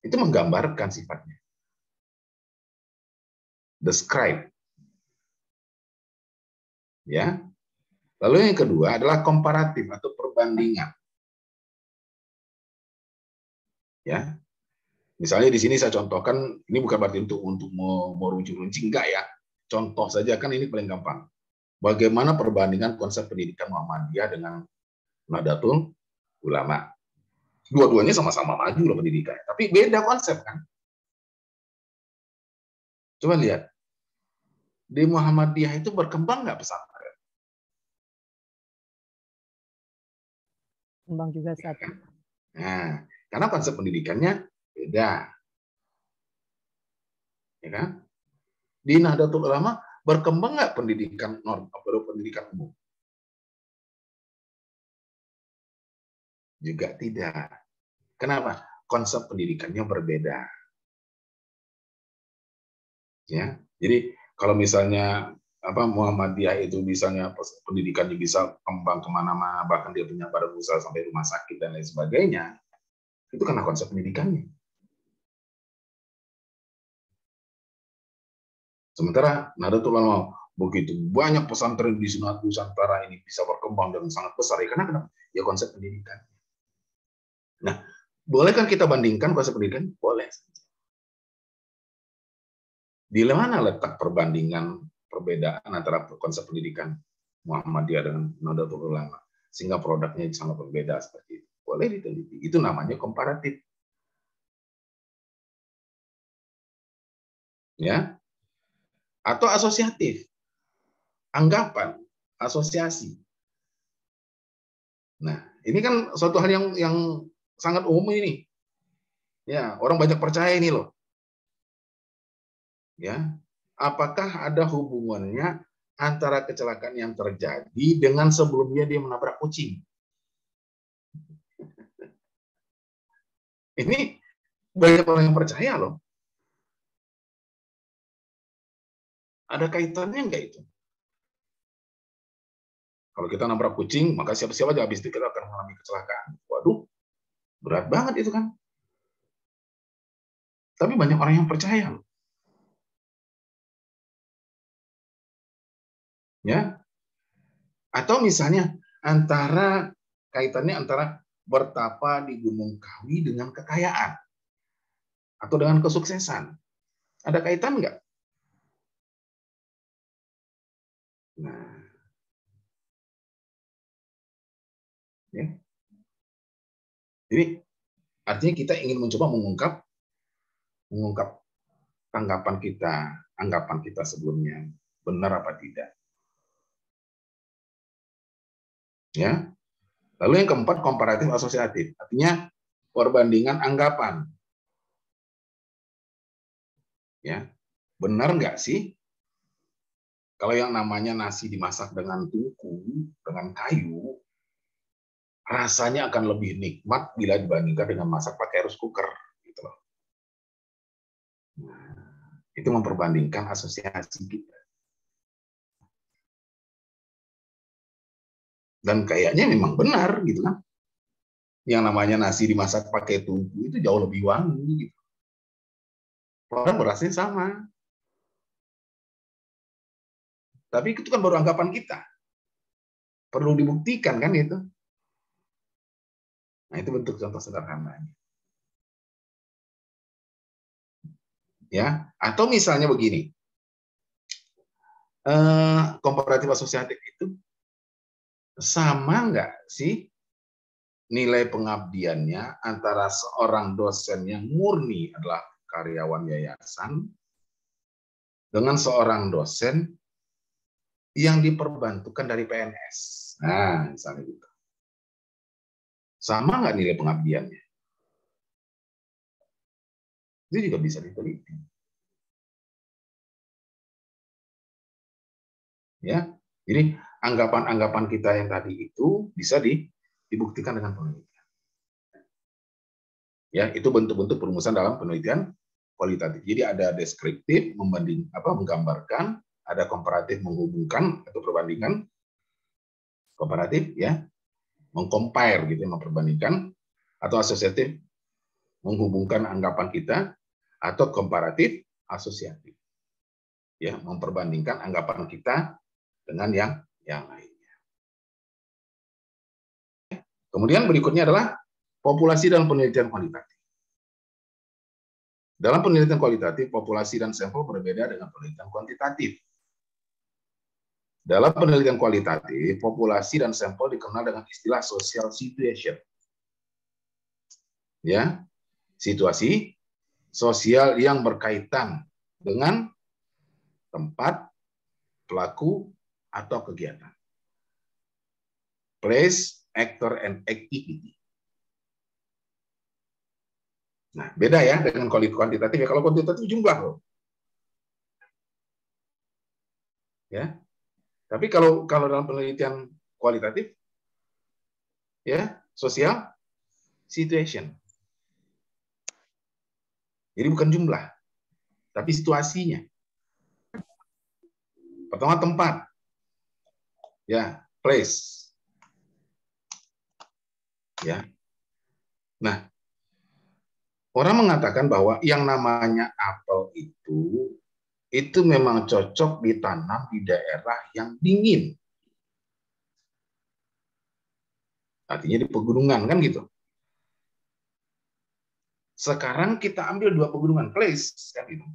Itu menggambarkan sifatnya. describe. Ya. Lalu yang kedua adalah komparatif atau perbandingan. Ya. Misalnya di sini saya contohkan, ini bukan berarti untuk mau runcing-runcing, enggak ya. Contoh saja, kan ini paling gampang. Bagaimana perbandingan konsep pendidikan Muhammadiyah dengan Nahdlatul Ulama. Dua-duanya sama-sama maju loh pendidikan, tapi beda konsep kan. Coba lihat, di Muhammadiyah itu berkembang nggak pesantren? Kembang juga saat. Nah, karena konsep pendidikannya beda, ya kan? Di Nahdlatul Ulama berkembang nggak pendidikan pendidikan umum? Juga tidak. Kenapa? Konsep pendidikannya berbeda. Ya, jadi kalau misalnya Muhammadiyah itu misalnya pendidikannya bisa kembang kemana-mana, bahkan dia punya badan usaha sampai rumah sakit dan lain sebagainya, itu karena konsep pendidikannya. Sementara Nahdlatul Ulama begitu banyak pesantren di Nusantara ini bisa berkembang dengan sangat besar, ya karena kenapa? Ya konsep pendidikan. Nah, boleh kan kita bandingkan konsep pendidikan? Boleh. Di mana letak perbandingan perbedaan antara konsep pendidikan Muhammadiyah dengan Nahdlatul Ulama sehingga produknya sangat berbeda seperti itu? Boleh diteliti. Itu namanya komparatif. Ya. Atau asosiatif. Anggapan, asosiasi. Nah, ini kan suatu hal yang sangat umum ini. Ya, orang banyak percaya ini loh. Ya, apakah ada hubungannya antara kecelakaan yang terjadi dengan sebelumnya dia menabrak kucing? Ini banyak orang yang percaya loh. Ada kaitannya enggak itu? Kalau kita nabrak kucing, maka siapa-siapa aja habis itu kita akan mengalami kecelakaan. Waduh, berat banget itu kan. Tapi banyak orang yang percaya loh. Ya. Atau misalnya kaitannya antara bertapa di Gunung Kawi dengan kekayaan atau dengan kesuksesan. Ada kaitan nggak? Nah, ya. Jadi artinya kita ingin mencoba mengungkap anggapan kita sebelumnya benar apa tidak. Ya. Lalu yang keempat, komparatif asosiatif, artinya perbandingan anggapan. Ya, benar nggak sih kalau yang namanya nasi dimasak dengan tungku, dengan kayu, rasanya akan lebih nikmat bila dibandingkan dengan masak pakai rice cooker, gitu loh. Nah, itu memperbandingkan asosiasi kita. Dan kayaknya memang benar gitu kan. Yang namanya nasi dimasak pakai tungku itu jauh lebih wangi gitu. Padahal berasnya sama. Tapi itu kan baru anggapan kita. Perlu dibuktikan kan itu. Nah, itu bentuk contoh sederhananya. Ya, atau misalnya begini. Komparatif asosiatif itu sama nggak sih nilai pengabdiannya antara seorang dosen yang murni adalah karyawan yayasan dengan seorang dosen yang diperbantukan dari PNS. Nah, misalnya gitu. Sama nggak nilai pengabdiannya? Itu juga bisa diteliti. Ya, jadi anggapan-anggapan kita yang tadi itu bisa dibuktikan dengan penelitian. Ya, itu bentuk-bentuk perumusan dalam penelitian kualitatif. Jadi ada deskriptif, menggambarkan, ada komparatif, menghubungkan atau perbandingan, komparatif, ya, mengcompare gitu, memperbandingkan, atau asosiatif, menghubungkan anggapan kita, atau komparatif, asosiatif. ya, memperbandingkan anggapan kita dengan yang lainnya. Kemudian berikutnya adalah populasi dan penelitian kualitatif. Dalam penelitian kualitatif, populasi dan sampel berbeda dengan penelitian kuantitatif. Dalam penelitian kualitatif, populasi dan sampel dikenal dengan istilah social situation. Ya, situasi sosial yang berkaitan dengan tempat, pelaku, atau kegiatan. Place, actor, and activity. Nah, beda ya dengan kuantitatif. Ya, kalau kuantitatif jumlah loh. Ya. Tapi kalau dalam penelitian kualitatif, ya, sosial situation. Jadi bukan jumlah, tapi situasinya. Pertama tempat, ya, place, ya. Nah, orang mengatakan bahwa yang namanya apel itu memang cocok ditanam di daerah yang dingin. Artinya di pegunungan, kan gitu. Sekarang kita ambil dua pegunungan, place, kan gitu.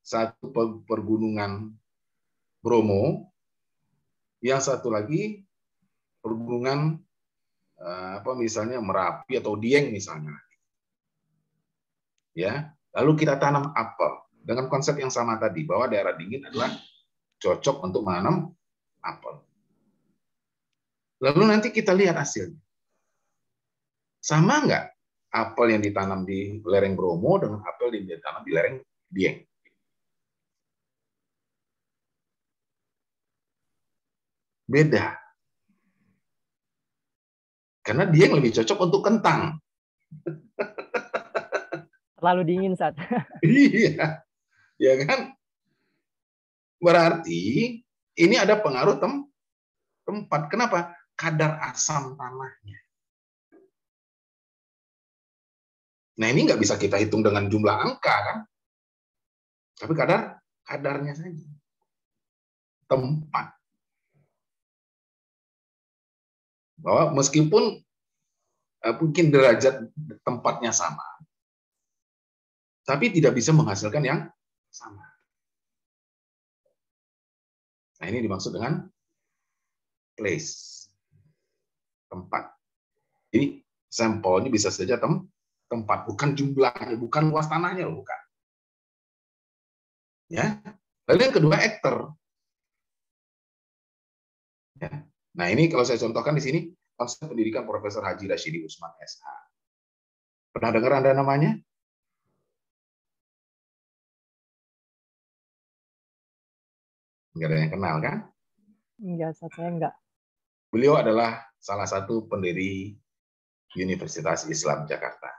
Satu pergunungan Bromo, yang satu lagi pergunungan misalnya Merapi atau Dieng misalnya. Ya, lalu kita tanam apel dengan konsep yang sama tadi, bahwa daerah dingin adalah cocok untuk menanam apel. Lalu nanti kita lihat hasilnya. Sama nggak apel yang ditanam di lereng Bromo dengan apel yang ditanam di lereng Dieng? Beda. Karena Dieng lebih cocok untuk kentang. Terlalu dingin saat. Iya, ya kan? Berarti ini ada pengaruh tempat. Kenapa? Kadar asam tanahnya. Nah, ini nggak bisa kita hitung dengan jumlah angka, kan? Tapi kadarnya saja. Tempat. Bahwa meskipun mungkin derajat tempatnya sama, tapi tidak bisa menghasilkan yang sama. Nah, ini dimaksud dengan place, tempat. Jadi sampelnya bisa saja tempat, bukan jumlahnya, bukan luas tanahnya, bukan. Ya. Lalu yang kedua, actor. Ya. Nah, ini kalau saya contohkan di sini konsep pendidikan Profesor Haji Rashidi Usman SH. Pernah dengar Anda namanya? Enggak ada yang kenal, kan? Enggak, saya enggak. Beliau adalah salah satu pendiri Universitas Islam Jakarta.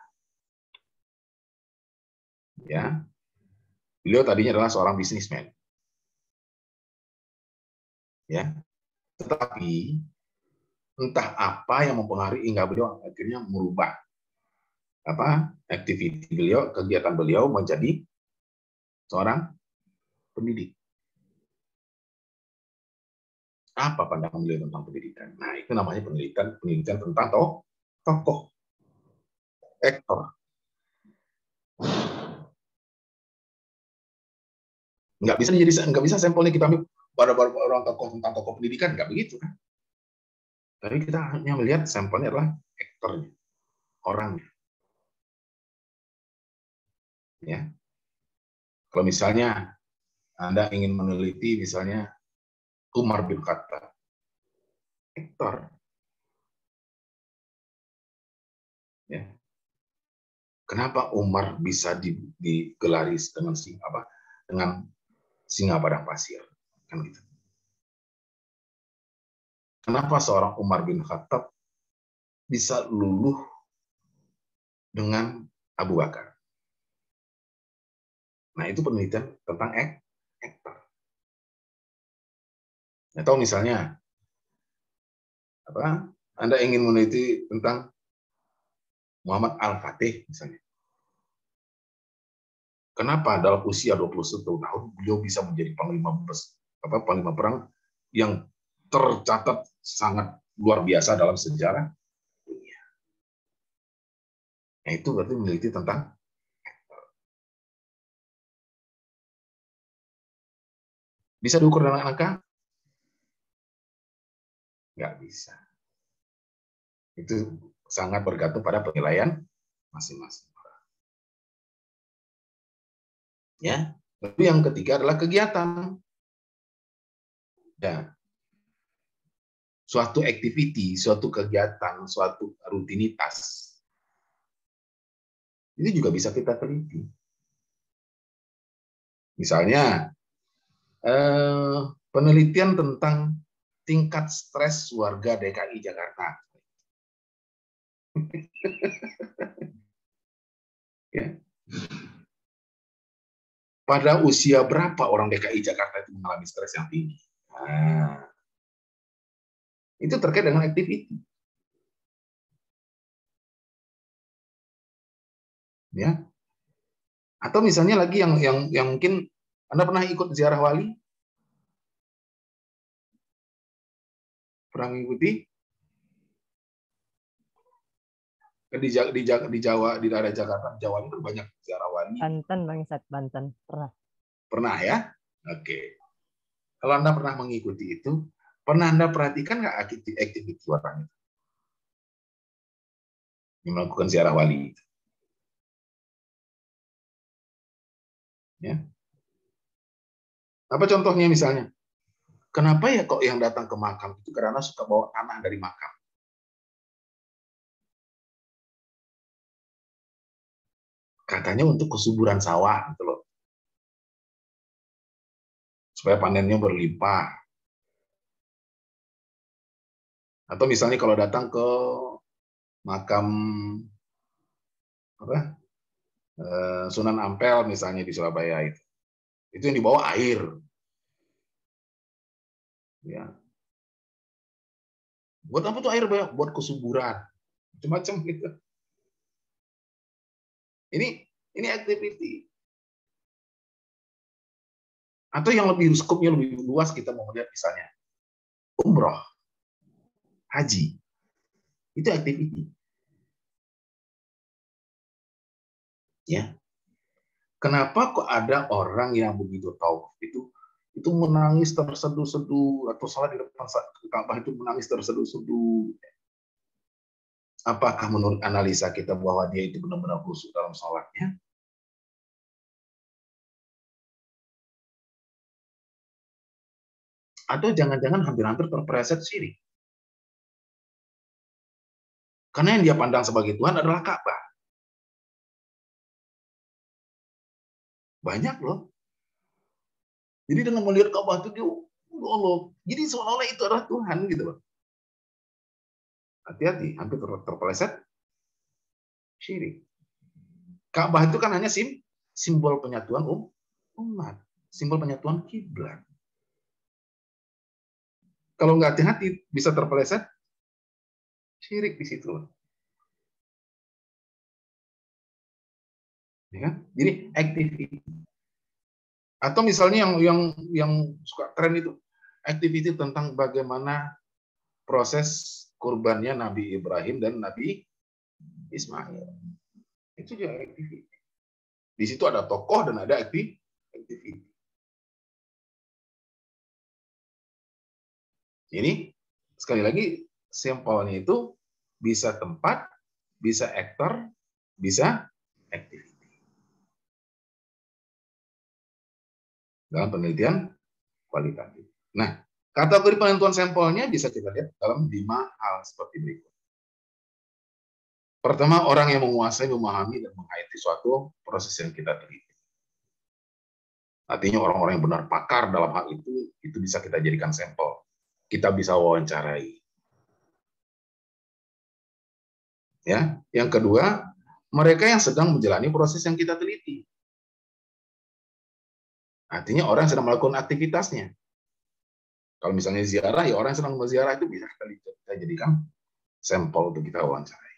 Ya. Beliau tadinya adalah seorang bisnismen. Ya. Tetapi entah apa yang mempengaruhi hingga beliau akhirnya merubah aktiviti beliau, kegiatan beliau menjadi seorang pendidik. Apa pandangan beliau tentang pendidikan? Nah, itu namanya pendidikan tentang tokoh, aktor. Nggak bisa sampelnya kita ambil pada orang tokoh tentang tokoh pendidikan, nggak begitu, kan? Tapi kita hanya melihat sampelnya adalah aktornya, orangnya. Ya. Kalau misalnya Anda ingin meneliti misalnya Umar bin Khattab, aktor. Ya. Kenapa Umar bisa digelari dengan singa padang pasir, kan gitu. Kenapa seorang Umar bin Khattab bisa luluh dengan Abu Bakar? Nah, itu penelitian tentang aktor. Atau misalnya Anda ingin meneliti tentang Muhammad Al-Fatih misalnya. Kenapa dalam usia 21 tahun beliau bisa menjadi panglima perang yang tercatat sangat luar biasa dalam sejarah dunia. Nah, itu berarti meneliti tentang bisa diukur dengan angka? Nggak bisa. Itu sangat bergantung pada penilaian masing-masing. Ya. Lalu yang ketiga adalah kegiatan. Ya. Suatu activity, suatu kegiatan, suatu rutinitas. Ini juga bisa kita teliti. Misalnya, penelitian tentang tingkat stres warga DKI Jakarta. Ya. Pada usia berapa orang DKI Jakarta itu mengalami stres yang tinggi? Nah, itu terkait dengan activity. Ya. Atau misalnya lagi yang mungkin Anda pernah ikut ziarah wali? Pernah mengikuti? Di Jawa, di daerah Jakarta, Jawa itu banyak ziarah wali. Banten, Bang Ustaz, Banten. Pernah ya? Oke. Kalau Anda pernah mengikuti itu, pernah Anda perhatikan nggak aktiviti orang itu? Yang melakukan ziarah wali itu. Ya. Apa contohnya misalnya? Kenapa ya kok yang datang ke makam itu karena suka bawa tanah dari makam? Katanya untuk kesuburan sawah gitu loh. Supaya panennya berlimpah. Atau misalnya kalau datang ke makam Sunan Ampel misalnya di Surabaya itu yang dibawa air. Ya. Buat apa tuh air banyak? Buat kesuburan. Macam-macam gitu. Ini activity. Atau yang lebih skopnya lebih luas kita mau melihat misalnya umroh, haji. Itu activity. Ya. Kenapa kok ada orang yang begitu tahu itu menangis terseduh-seduh atau salat di depan Ka'bah itu menangis terseduh-seduh? Apakah menurut analisa kita bahwa dia itu benar-benar khusyuk dalam salatnya? Atau jangan-jangan hampir-hampir terpreset syirik? Karena yang dia pandang sebagai Tuhan adalah Ka'bah. Banyak loh. Jadi dengan melihat Ka'bah itu dia, Allah. Jadi seolah-olah itu adalah Tuhan gitu loh. Hati-hati, hampir terpeleset syirik. Ka'bah itu kan hanya simbol penyatuan umat, simbol penyatuan kiblat. Kalau nggak hati-hati bisa terpeleset syirik di situ. Ya, jadi activity. Atau misalnya yang suka tren itu activity tentang bagaimana proses kurbannya Nabi Ibrahim dan Nabi Ismail. Itu juga activity. Di situ ada tokoh dan ada activity. Ini sekali lagi sampelnya itu bisa tempat, bisa aktor, bisa activity. Dalam penelitian kualitatif. Nah, kategori penentuan sampelnya bisa kita lihat dalam 5 hal seperti berikut. Pertama, orang yang menguasai, memahami, dan menghayati suatu proses yang kita teliti. Artinya orang-orang yang benar pakar dalam hal itu bisa kita jadikan sampel. Kita bisa wawancarai. Ya, yang kedua, mereka yang sedang menjalani proses yang kita teliti. Artinya orang yang sedang melakukan aktivitasnya. Kalau misalnya ziarah, ya orang yang sedang berziarah itu bisa kita jadikan sampel untuk kita wawancarai.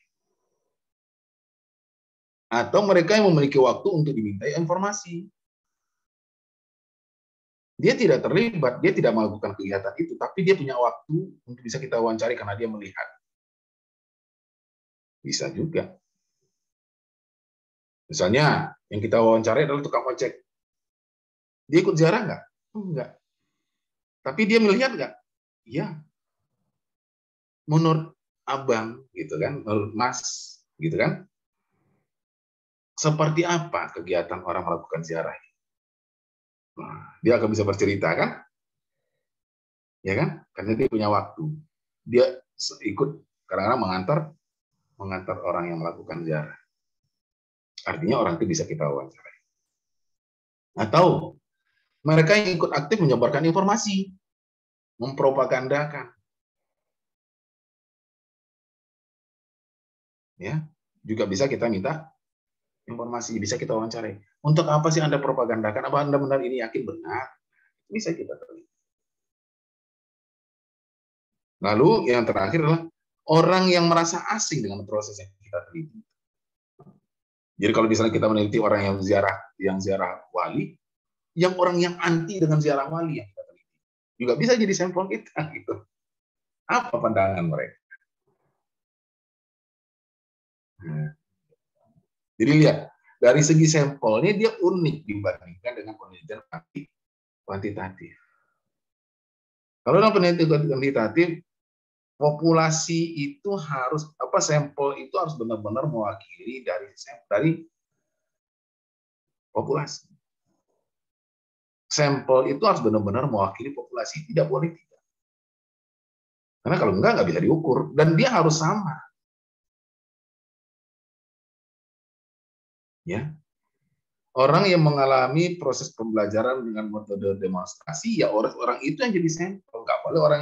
Atau mereka yang memiliki waktu untuk dimintai informasi. Dia tidak terlibat, dia tidak melakukan kegiatan itu, tapi dia punya waktu untuk bisa kita wawancari karena dia melihat. Bisa juga. Misalnya, yang kita wawancari adalah tukang ojek. Dia ikut ziarah nggak? Enggak. Tapi dia melihat nggak? Iya. Menurut abang, gitu kan, menurut mas, gitu kan, seperti apa kegiatan orang melakukan ziarah? Nah, dia akan bisa bercerita kan? Ya kan? Karena dia punya waktu. Dia ikut kadang-kadang mengantar orang yang melakukan ziarah. Artinya orang itu bisa kita wawancarai. Atau mereka yang ikut aktif menyebarkan informasi, mempropagandakan. Ya, juga bisa kita minta informasi, bisa kita wawancarai. Untuk apa sih Anda propagandakan? Apa Anda benar ini yakin benar? Bisa kita teliti. Lalu yang terakhir adalah orang yang merasa asing dengan proses yang kita teliti. Jadi kalau misalnya kita meneliti orang yang ziarah wali, yang orang yang anti dengan ziarah wali yang kita teliti juga bisa jadi sampel kita gitu. Apa pandangan mereka? Jadi lihat, dari segi sampelnya dia unik dibandingkan dengan penelitian kuantitatif. Kalau dalam penelitian kuantitatif, populasi itu harus sampel itu harus benar-benar mewakili dari populasi. Sampel itu harus benar-benar mewakili populasi, tidak boleh tidak. Karena kalau enggak bisa diukur dan dia harus sama. Ya. Orang yang mengalami proses pembelajaran dengan metode demonstrasi, ya orang itu yang jadi sampel. Enggak boleh orang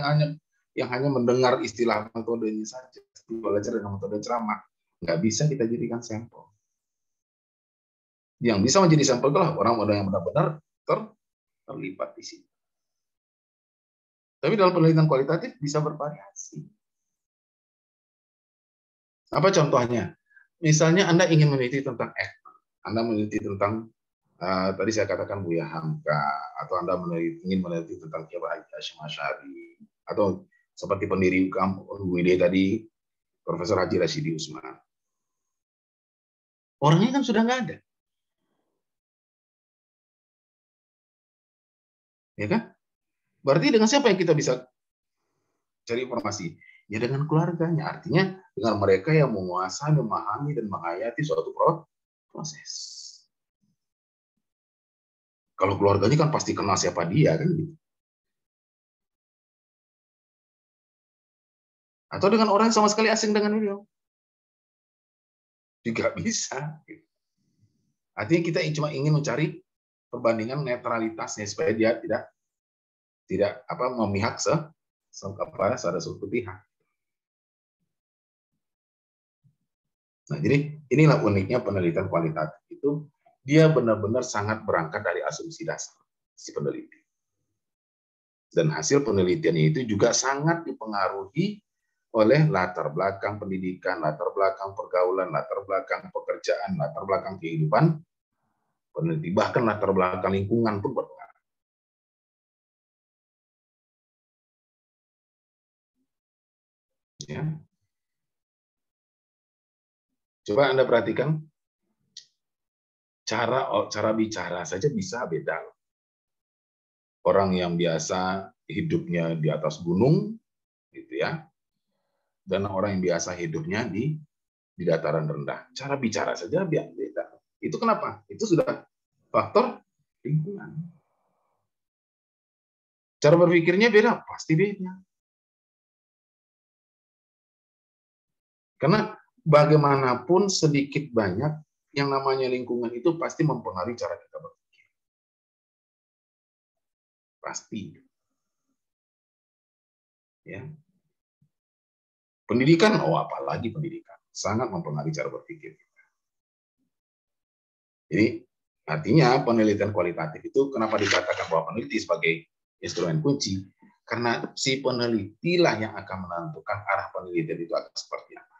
yang hanya mendengar istilah metodenya saja, belajar dengan metode ceramah. Nggak bisa kita jadikan sampel. Yang bisa menjadi sampel itulah orang-orang yang benar-benar terlibat di sini. Tapi dalam penelitian kualitatif bisa bervariasi. Apa contohnya? Misalnya Anda ingin meneliti tentang Anda meneliti tentang tadi saya katakan Buya Hamka, atau Anda ingin meneliti tentang Kiai Haji Hasyim Asy'ari, atau seperti pendiri UID tadi Profesor Haji Rashidi Usman. Orangnya kan sudah nggak ada. Ya kan? Berarti dengan siapa yang kita bisa cari informasi? Ya dengan keluarganya. Artinya dengan mereka yang menguasai, memahami, dan menghayati suatu proses. Kalau keluarganya kan pasti kenal siapa dia kan gitu. Atau dengan orang yang sama sekali asing dengan beliau. Juga bisa. Artinya kita cuma ingin mencari perbandingan netralitasnya supaya dia tidak memihak pada suatu pihak. Nah, jadi inilah uniknya penelitian kualitatif itu, dia benar-benar sangat berangkat dari asumsi dasar si peneliti. Dan hasil penelitian itu juga sangat dipengaruhi oleh latar belakang pendidikan, latar belakang pergaulan, latar belakang pekerjaan, latar belakang kehidupan peneliti, bahkan latar belakang lingkungan pun berpengaruh. Ya. Coba Anda perhatikan, cara bicara saja bisa beda. Orang yang biasa hidupnya di atas gunung, gitu ya, dan orang yang biasa hidupnya di dataran rendah, cara bicara saja beda. Itu kenapa? Itu sudah faktor lingkungan. Cara berpikirnya beda, pasti beda. Karena bagaimanapun sedikit banyak yang namanya lingkungan itu pasti mempengaruhi cara kita berpikir. Pasti. Ya. Pendidikan, apalagi pendidikan, sangat mempengaruhi cara berpikir kita. Jadi artinya penelitian kualitatif itu kenapa dikatakan bahwa peneliti sebagai instrumen kunci? Karena si penelitilah yang akan menentukan arah penelitian itu akan seperti apa.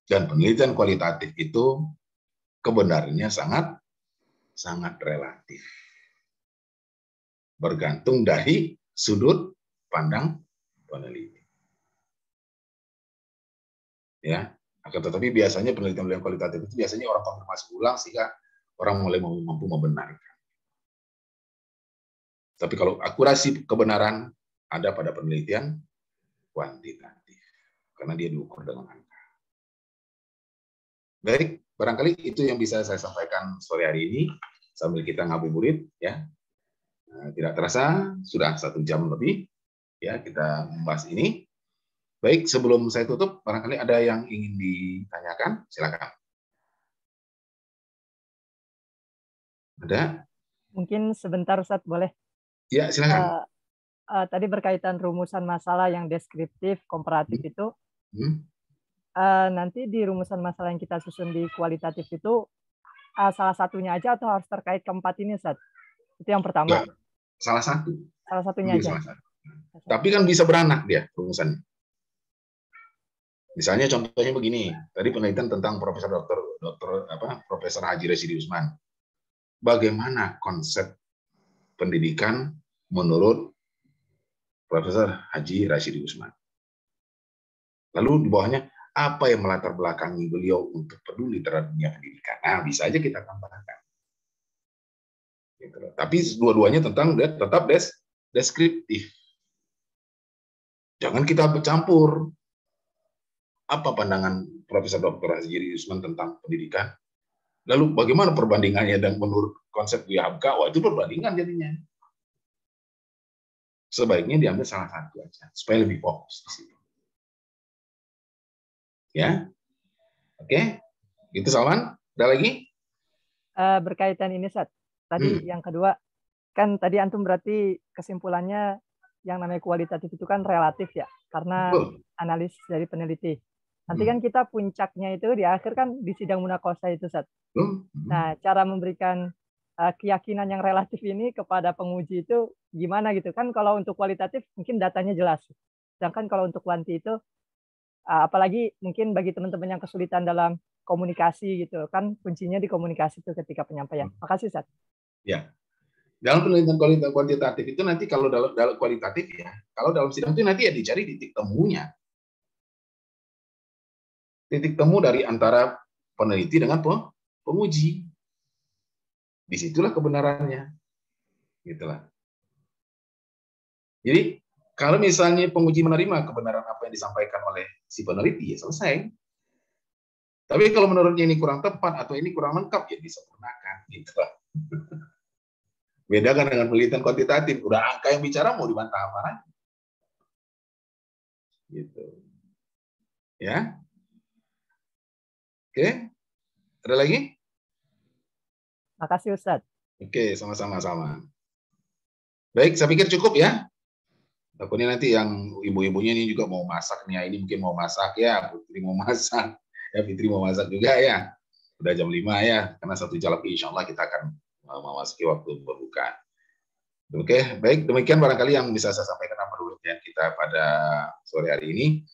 Dan penelitian kualitatif itu kebenarannya sangat relatif. Bergantung dari sudut pandang peneliti. Ya, akan tetapi biasanya penelitian kualitatif itu biasanya orang konfirmasi ulang sehingga orang mulai mampu membenarkan. Tapi kalau akurasi kebenaran ada pada penelitian kuantitatif, karena dia diukur dengan angka. Baik, barangkali itu yang bisa saya sampaikan sore hari ini sambil kita ngabuburit, ya. Nah, tidak terasa sudah 1 jam lebih, ya kita membahas ini. Baik, sebelum saya tutup, barangkali ada yang ingin ditanyakan, silakan. Ada? Mungkin sebentar Ustadz, boleh? Ya, silakan. Tadi berkaitan rumusan masalah yang deskriptif, komparatif itu, nanti di rumusan masalah yang kita susun di kualitatif itu, salah satunya aja atau harus terkait keempat ini, Ustadz? Itu yang pertama. Ya, salah satu. Salah satunya aja. Salah satu. Tapi kan bisa beranak dia rumusannya. Misalnya contohnya begini, tadi penelitian tentang Profesor Haji Rashidi Usman. Bagaimana konsep pendidikan menurut Profesor Haji Rashidi Usman? Lalu di bawahnya, apa yang melatar belakangi beliau untuk peduli terhadap dunia pendidikan? Nah, bisa aja kita tambahkan. Gitu. Tapi dua-duanya tetap deskriptif. Jangan kita bercampur. Apa pandangan Profesor Dr. Haji Usman tentang pendidikan? Lalu bagaimana perbandingannya dan menurut konsep Buya Hamka? Wah, itu perbandingan jadinya. Sebaiknya diambil salah satu aja, supaya lebih fokus di situ. Ya, oke, gitu Salman. Ada lagi? Berkaitan ini, Sat. Tadi yang kedua, kan tadi antum berarti kesimpulannya yang namanya kualitatif itu kan relatif ya, karena analisis dari peneliti. Nanti kan kita puncaknya itu di akhir kan di sidang munaqasyah itu, Sat. Nah, cara memberikan keyakinan yang relatif ini kepada penguji itu gimana gitu kan? Kalau untuk kualitatif mungkin datanya jelas, sedangkan kalau untuk kuanti itu apalagi mungkin bagi teman-teman yang kesulitan dalam komunikasi gitu kan, kuncinya di komunikasi itu ketika penyampaian. Makasih, Sat. Ya, dalam penelitian kuantitatif itu nanti kalau dalam kualitatif ya, kalau dalam sidang itu nanti ya dicari titik temunya. Titik temu dari antara peneliti dengan penguji. Disitulah kebenarannya. Gitulah. Jadi, kalau misalnya penguji menerima kebenaran apa yang disampaikan oleh si peneliti, ya selesai. Tapi kalau menurutnya ini kurang tepat atau ini kurang lengkap, ya disempurnakan. Gitulah. Beda kan dengan penelitian kuantitatif. Udah angka yang bicara, mau dibantah apa lagi? Gitu. Ya. Oke, ada lagi? Makasih Ustadz. Oke, sama-sama. Baik, saya pikir cukup ya. Takutnya nanti yang ibu-ibunya ini juga mau masak nih, ini mungkin mau masak ya, Putri mau masak, ya Fitri mau masak juga ya. Udah jam 5 ya, karena 1 jam lagi insya Allah kita akan memasuki waktu berbuka. Oke, baik, demikian barangkali yang bisa saya sampaikan apa dulu kita pada sore hari ini.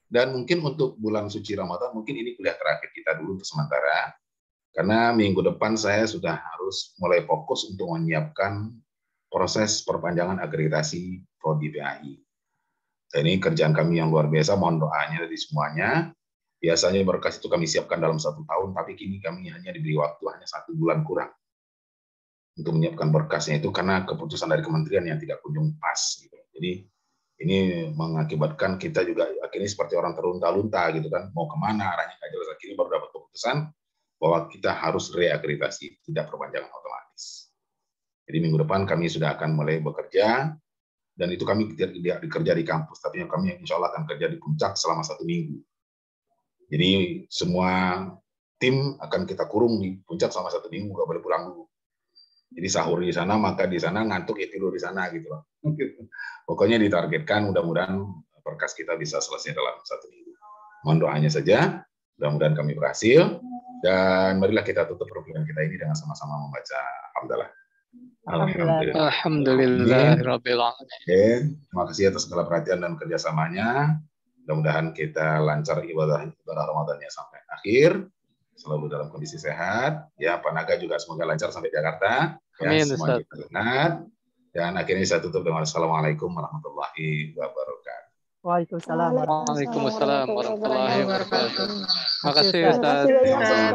Dan mungkin untuk bulan suci Ramadan, mungkin ini kuliah terakhir kita dulu untuk sementara. Karena minggu depan saya sudah harus mulai fokus untuk menyiapkan proses perpanjangan akreditasi Prodi PAI. Dan ini kerjaan kami yang luar biasa, mohon doanya dari semuanya. Biasanya berkas itu kami siapkan dalam 1 tahun, tapi kini kami hanya diberi waktu hanya 1 bulan kurang untuk menyiapkan berkasnya itu karena keputusan dari kementerian yang tidak kunjung pas. Gitu. Jadi ini mengakibatkan kita juga akhirnya seperti orang terlunta-lunta gitu kan, mau kemana arahnya nggak jelas. Akhirnya baru dapat keputusan bahwa kita harus reakreditasi, tidak perpanjangan otomatis. Jadi minggu depan kami sudah akan mulai bekerja, dan itu kami tidak bekerja di kampus, tapi kami insya Allah akan kerja di puncak selama 1 minggu. Jadi semua tim akan kita kurung di puncak selama 1 minggu, nggak boleh pulang dulu. Jadi sahur di sana, makan di sana, ngantuk ya tidur di sana gitu loh. Pokoknya ditargetkan mudah-mudahan berkas kita bisa selesai dalam 1 minggu. Mohon doanya saja, mudah-mudahan kami berhasil. Dan marilah kita tutup perkuliahan kita ini dengan sama-sama membaca Alhamdulillah. Alhamdulillahirabbil alamin. Terima kasih atas segala perhatian dan kerjasamanya. Mudah-mudahan kita lancar ibadah Ramadannya sampai akhir, selalu dalam kondisi sehat. Ya, Pak Naga juga semoga lancar sampai Jakarta. Ya, Amin, semuanya Ustaz. sehat. Dan akhirnya saya tutup dengan Assalamualaikum warahmatullahi wabarakatuh. Waalaikumsalam. Waalaikumsalam warahmatullahi wabarakatuh. Makasih Ustaz. Ustaz.